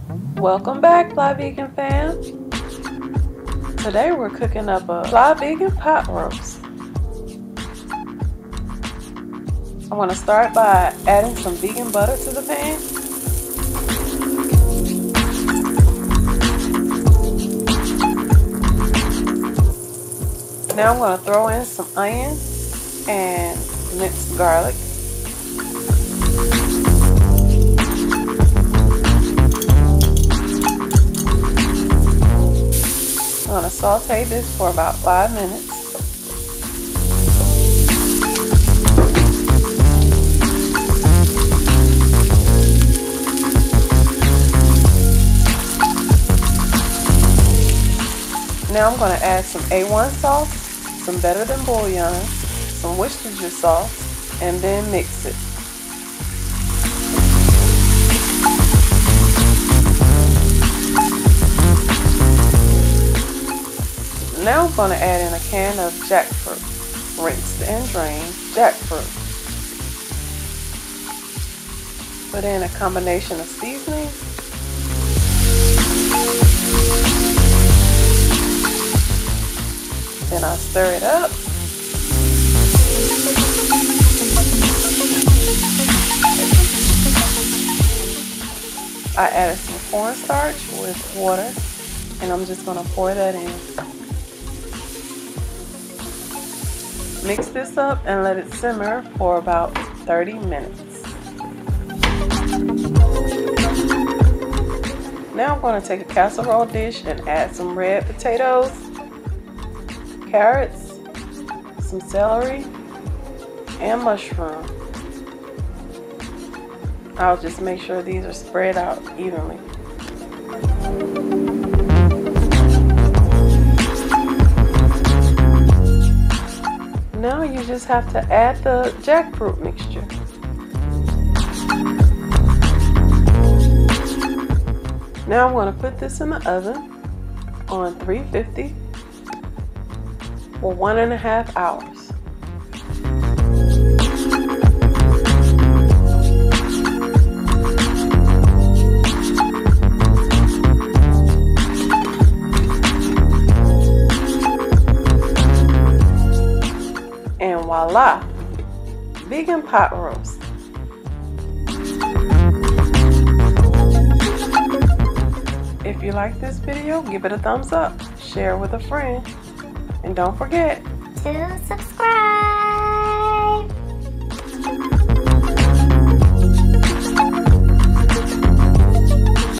Welcome back, Fly Vegan fam. Today we're cooking up a Fly Vegan pot roast. I want to start by adding some vegan butter to the pan. Now I'm going to throw in some onion and minced garlic. I'm going to saute this for about 5 minutes. Now I'm going to add some A1 sauce, some Better Than bouillon, some Worcestershire sauce, and then mix it. Now I'm going to add in a can of jackfruit, rinsed and drained jackfruit. Put in a combination of seasonings. Then I'll stir it up. I added some cornstarch with water, and I'm just going to pour that in. Mix this up and let it simmer for about 30 minutes. Now I'm going to take a casserole dish and add some red potatoes, carrots, some celery, and mushroom. I'll just make sure these are spread out evenly. Now you just have to add the jackfruit mixture. Now I'm going to put this in the oven on 350 for 1.5 hours. And voila, vegan pot roast. If you like this video, give it a thumbs up, share with a friend, and don't forget to subscribe.